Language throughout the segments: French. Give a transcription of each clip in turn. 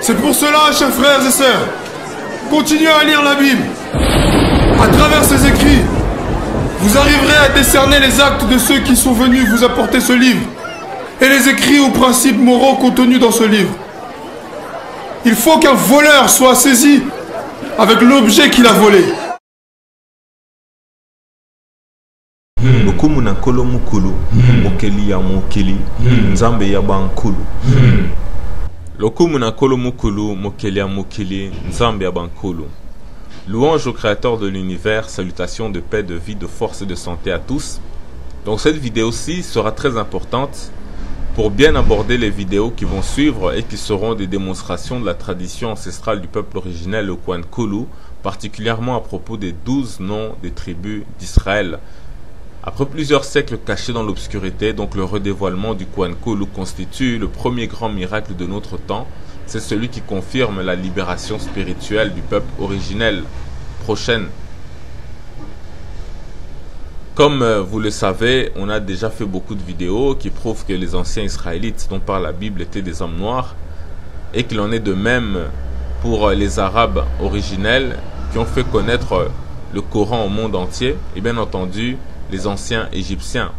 C'est pour cela, chers frères et sœurs, continuez à lire la Bible. À travers ces écrits, vous arriverez à décerner les actes de ceux qui sont venus vous apporter ce livre et les écrits ou principes moraux contenus dans ce livre. Il faut qu'un voleur soit saisi avec l'objet qu'il a volé. Lokumu na kolo mukulu, mokeli ya mokeli, nzambe ya bankulu. Lokumu na kolo mukulu, mokeli ya mokeli, nzambe ya bankulu. Louange au créateur de l'univers, salutations de paix, de vie, de force et de santé à tous. Donc cette vidéo-ci sera très importante pour bien aborder les vidéos qui vont suivre et qui seront des démonstrations de la tradition ancestrale du peuple originel, le Kwankulu, particulièrement à propos des 12 noms des tribus d'Israël. Après plusieurs siècles cachés dans l'obscurité, donc le redévoilement du Kwankulu constitue le premier grand miracle de notre temps. C'est celui qui confirme la libération spirituelle du peuple originel prochaine. Comme vous le savez, on a déjà fait beaucoup de vidéos qui prouvent que les anciens Israélites dont parle la Bible étaient des hommes noirs et qu'il en est de même pour les Arabes originels qui ont fait connaître le Coran au monde entier et bien entendu les anciens Égyptiens.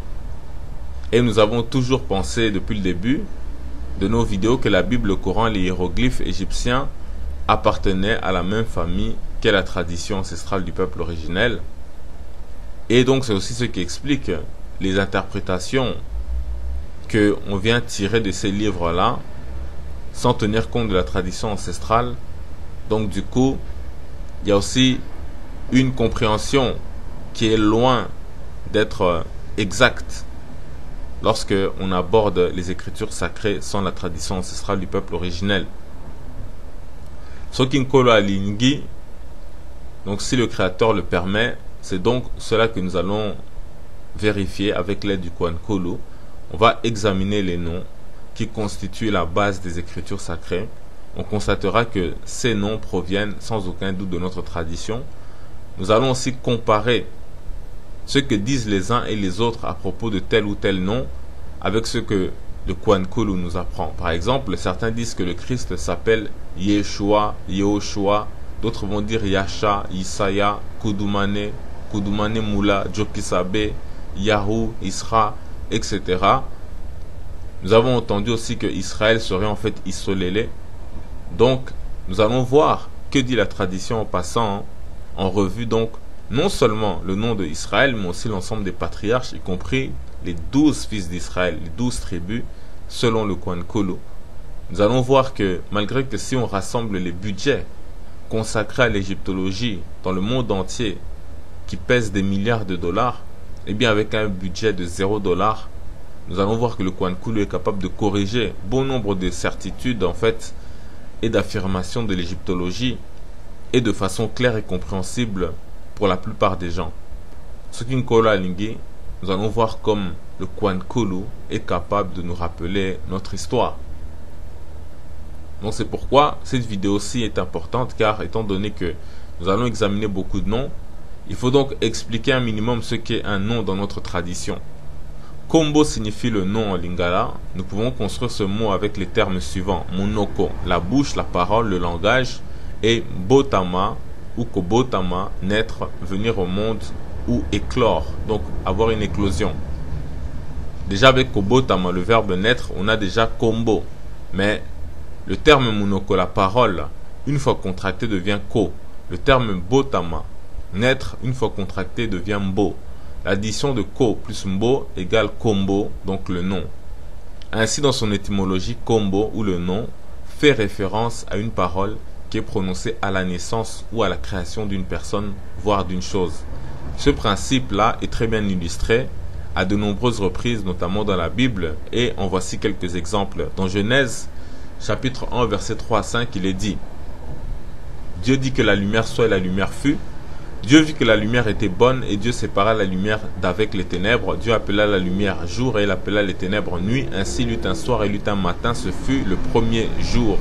Et nous avons toujours pensé depuis le début de nos vidéos que la Bible, le Coran et les hiéroglyphes égyptiens appartenaient à la même famille qu'est la tradition ancestrale du peuple originel. Et donc c'est aussi ce qui explique les interprétations qu'on vient tirer de ces livres-là sans tenir compte de la tradition ancestrale. Donc du coup, il y a aussi une compréhension qui est loin d'être exacte lorsque on aborde les écritures sacrées sans la tradition ancestrale du peuple originel. Sokinkolo Alingi, donc si le Créateur le permet, c'est donc cela que nous allons vérifier avec l'aide du Kwankulu. On va examiner les noms qui constituent la base des écritures sacrées. On constatera que ces noms proviennent sans aucun doute de notre tradition. Nous allons aussi comparer ce que disent les uns et les autres à propos de tel ou tel nom avec ce que le Kwankulu nous apprend. Par exemple, certains disent que le Christ s'appelle Yeshua, Yehoshua, d'autres vont dire Yasha, Isaya, Kudumane, Kudumane Moula, Jokisabe, Yahou, Isra, etc. Nous avons entendu aussi que Israël serait en fait Isolélé. Donc, nous allons voir que dit la tradition en passant en revue donc non seulement le nom de Israël, mais aussi l'ensemble des patriarches, y compris les 12 fils d'Israël, les 12 tribus, selon le Kwankulu. Nous allons voir que, malgré que si on rassemble les budgets consacrés à l'égyptologie dans le monde entier, qui pèsent des milliards de dollars, et bien avec un budget de 0 $, nous allons voir que le Kwankulu est capable de corriger bon nombre de certitudes, en fait, et d'affirmations de l'égyptologie, et de façon claire et compréhensible pour la plupart des gens. Sokinkolo Alingi, nous allons voir comme le Kwankulu est capable de nous rappeler notre histoire. Donc c'est pourquoi cette vidéo-ci est importante, car étant donné que nous allons examiner beaucoup de noms, il faut donc expliquer un minimum ce qu'est un nom dans notre tradition. Kombo signifie le nom en lingala. Nous pouvons construire ce mot avec les termes suivants. Monoko, la bouche, la parole, le langage, et Botama, ou Kobotama, naître, venir au monde, ou éclore, donc avoir une éclosion. Déjà avec Kobotama, le verbe naître, on a déjà Kombo. Mais le terme Monoko, la parole, une fois contracté devient Ko. Le terme Botama, naître, une fois contracté devient Mbo. L'addition de Ko plus Mbo égale Kombo, donc le nom. Ainsi dans son étymologie, Kombo ou le nom fait référence à une parole qui est prononcée à la naissance ou à la création d'une personne, voire d'une chose. Ce principe-là est très bien illustré à de nombreuses reprises, notamment dans la Bible, et en voici quelques exemples. Dans Genèse, chapitre 1, verset 3 à 5, il est dit: Dieu dit que la lumière soit et la lumière fut. Dieu vit que la lumière était bonne, et Dieu sépara la lumière d'avec les ténèbres. Dieu appela la lumière jour, et il appela les ténèbres nuit. Ainsi lut un soir et lut un matin, ce fut le premier jour.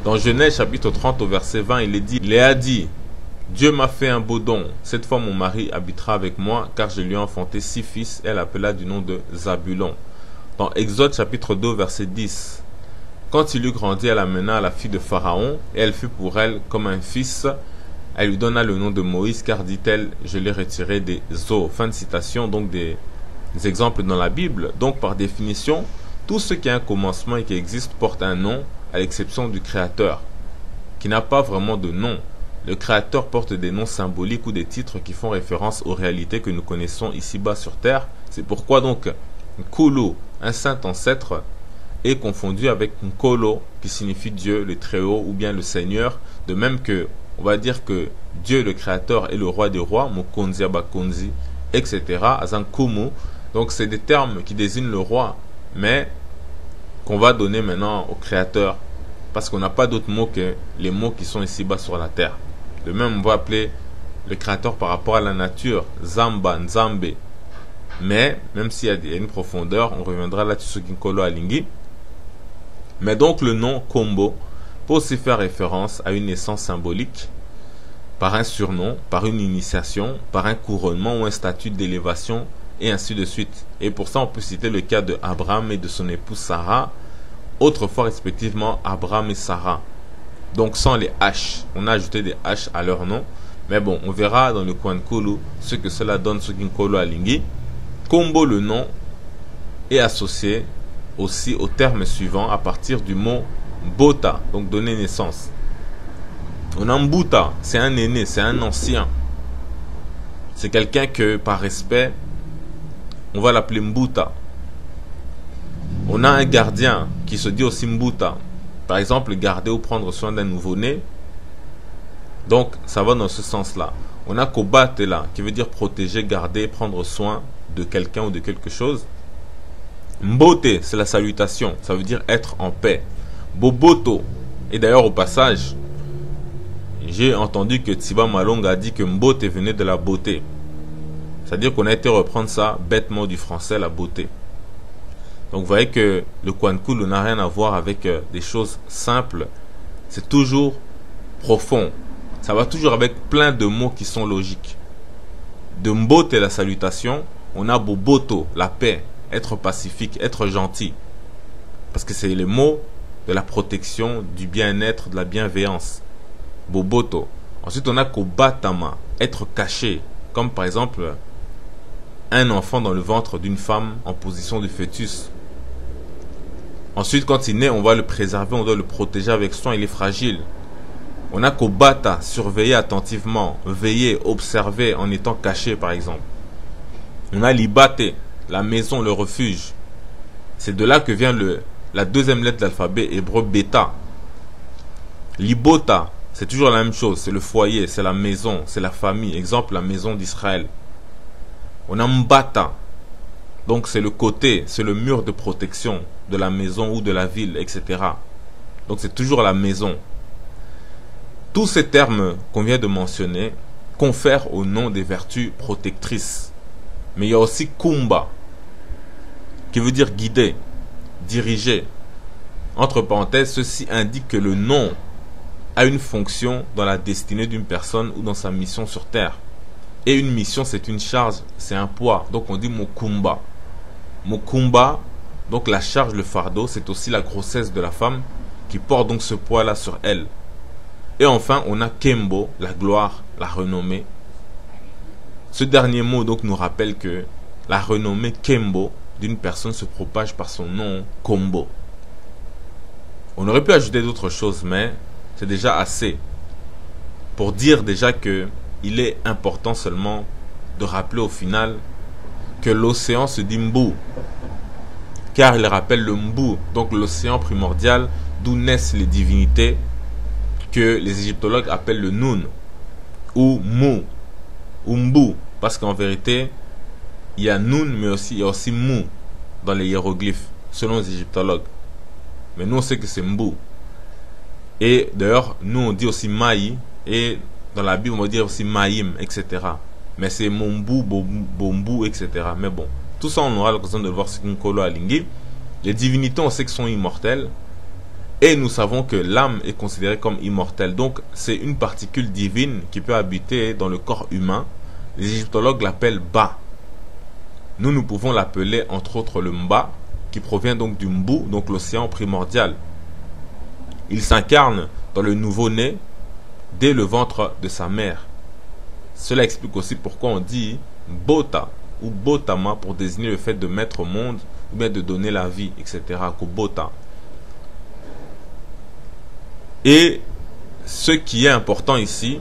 Dans Genèse chapitre 30 au verset 20, il est dit: Léa dit: Dieu m'a fait un beau don. Cette fois mon mari habitera avec moi, car je lui ai enfanté 6 fils. Elle appela du nom de Zabulon. Dans Exode chapitre 2 verset 10, Quand il eut grandi, elle amena la fille de Pharaon, et elle fut pour elle comme un fils. Elle lui donna le nom de Moïse, car dit-elle, je l'ai retiré des eaux. Fin de citation, donc des exemples dans la Bible. Donc par définition, tout ce qui a un commencement et qui existe porte un nom, à l'exception du Créateur, qui n'a pas vraiment de nom. Le Créateur porte des noms symboliques ou des titres qui font référence aux réalités que nous connaissons ici-bas sur Terre. C'est pourquoi donc Nkulu, un saint ancêtre, est confondu avec Nkolo, qui signifie Dieu, le Très-Haut ou bien le Seigneur, de même que on va dire que Dieu le Créateur est le roi des rois, Mokonzi Abakonzi, etc. Azankumu. Donc c'est des termes qui désignent le roi, mais qu'on va donner maintenant au Créateur, parce qu'on n'a pas d'autres mots que les mots qui sont ici-bas sur la terre. De même, on va appeler le Créateur par rapport à la nature, Zamba, Nzambe. Mais, même s'il y a une profondeur, on reviendra là-dessus sur Kinkolo Alingi. Mais donc le nom Kombo peut aussi faire référence à une naissance symbolique, par un surnom, par une initiation, par un couronnement ou un statut d'élévation, et ainsi de suite. Et pour ça, on peut citer le cas de Abraham et de son épouse Sarah, autrefois respectivement Abraham et Sarah. Donc sans les H, on a ajouté des H à leur nom. Mais bon, on verra dans le Kwankulu ce que cela donne sur Kinkolo Alingi. Kombo, le nom, est associé aussi au terme suivant à partir du mot Bota, donc donner naissance. On a Mbuta, c'est un aîné, c'est un ancien. C'est quelqu'un que par respect, on va l'appeler Mbuta. On a un gardien qui se dit aussi Mbuta. Par exemple, garder ou prendre soin d'un nouveau-né. Donc, ça va dans ce sens-là. On a Kobatela, qui veut dire protéger, garder, prendre soin de quelqu'un ou de quelque chose. Mbote, c'est la salutation. Ça veut dire être en paix. Boboto. Et d'ailleurs, au passage, j'ai entendu que Tsiba Malonga a dit que Mbote venait de la beauté. C'est-à-dire qu'on a été reprendre ça bêtement du français, la beauté. Donc vous voyez que le Kwankulu n'a rien à voir avec des choses simples. C'est toujours profond. Ça va toujours avec plein de mots qui sont logiques. De Mbote, la salutation, on a Boboto, la paix, être pacifique, être gentil. Parce que c'est les mots de la protection, du bien-être, de la bienveillance. Boboto. Ensuite on a Kobatama, être caché. Comme par exemple un enfant dans le ventre d'une femme en position de fœtus. Ensuite, quand il naît, on va le préserver, on doit le protéger avec soin, il est fragile. On a Kobata, surveiller attentivement, veiller, observer en étant caché par exemple. On a Libate, la maison, le refuge. C'est de là que vient la deuxième lettre de l'alphabet hébreu bêta. Libota, c'est toujours la même chose, c'est le foyer, c'est la maison, c'est la famille. Exemple, la maison d'Israël. On a Mbata, donc c'est le côté, c'est le mur de protection de la maison ou de la ville, etc. Donc c'est toujours la maison. Tous ces termes qu'on vient de mentionner confèrent au nom des vertus protectrices. Mais il y a aussi Kumba, qui veut dire guider, diriger. Entre parenthèses, ceci indique que le nom a une fonction dans la destinée d'une personne ou dans sa mission sur Terre. Et une mission, c'est une charge, c'est un poids. Donc on dit Mokumba. Mokumba, donc la charge, le fardeau, c'est aussi la grossesse de la femme qui porte donc ce poids-là sur elle. Et enfin, on a Kembo, la gloire, la renommée. Ce dernier mot donc nous rappelle que la renommée Kembo d'une personne se propage par son nom Kombo. On aurait pu ajouter d'autres choses, mais c'est déjà assez pour dire déjà que il est important seulement de rappeler au final que l'océan se dit Mbu, car il rappelle le Mbu, donc l'océan primordial d'où naissent les divinités que les égyptologues appellent le Nun ou Mu ou Mbu, parce qu'en vérité il y a Nun mais aussi il y a aussi Mu dans les hiéroglyphes selon les égyptologues, mais nous on sait que c'est Mbu. Et d'ailleurs nous on dit aussi Maï, et dans la Bible on va dire aussi Maïm, etc. Mais c'est Mombu, Bombu, etc. Mais bon, tout ça on aura l'occasion de le voir sur Kinkolo Alingi. Les divinités on sait qu'elles sont immortelles, et nous savons que l'âme est considérée comme immortelle. Donc c'est une particule divine qui peut habiter dans le corps humain. Les égyptologues l'appellent Ba. Nous pouvons l'appeler entre autres le Mba, qui provient donc du Mbu, donc l'océan primordial. Il s'incarne dans le nouveau-né dès le ventre de sa mère. Cela explique aussi pourquoi on dit Bota ou Botama pour désigner le fait de mettre au monde ou bien de donner la vie, etc. Bota. Et ce qui est important ici,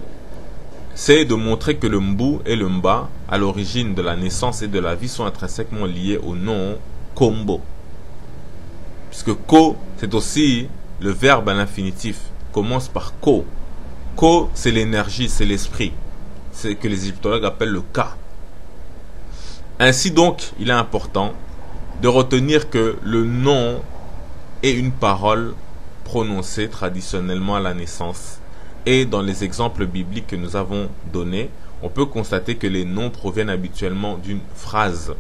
c'est de montrer que le Mbu et le Mba, à l'origine de la naissance et de la vie, sont intrinsèquement liés au nom Kombo. Puisque Ko, c'est aussi le verbe à l'infinitif, commence par Ko. Ko, c'est l'énergie, c'est l'esprit. C'est que les égyptologues appellent le Ka. Ainsi donc, il est important de retenir que le nom est une parole prononcée traditionnellement à la naissance. Et dans les exemples bibliques que nous avons donnés, on peut constater que les noms proviennent habituellement d'une phrase.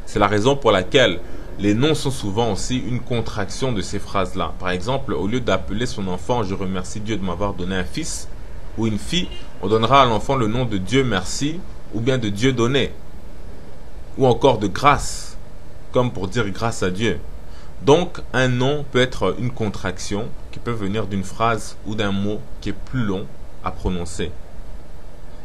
C'est la raison pour laquelle les noms sont souvent aussi une contraction de ces phrases-là. Par exemple, au lieu d'appeler son enfant « Je remercie Dieu de m'avoir donné un fils » ou une fille, on donnera à l'enfant le nom de Dieu merci ou bien de Dieu donné. Ou encore de grâce, comme pour dire grâce à Dieu. Donc, un nom peut être une contraction qui peut venir d'une phrase ou d'un mot qui est plus long à prononcer.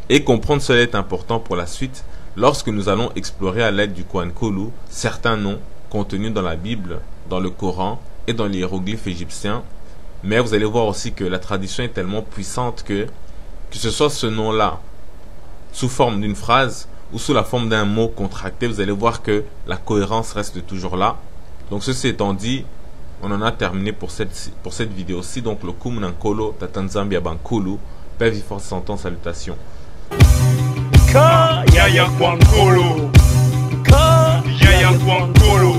Et comprendre cela est important pour la suite lorsque nous allons explorer à l'aide du Kwankolu certains noms contenus dans la Bible, dans le Coran et dans les hiéroglyphes égyptiens. Mais vous allez voir aussi que la tradition est tellement puissante que ce soit ce nom-là sous forme d'une phrase ou sous la forme d'un mot contracté, vous allez voir que la cohérence reste toujours là. Donc ceci étant dit, on en a terminé pour cette vidéo-ci. Donc le Kumunankolo Tatanzambia Bankulu, paix vivante santon, salutations. Yaya Kwankolo, Yaya Kwankolo.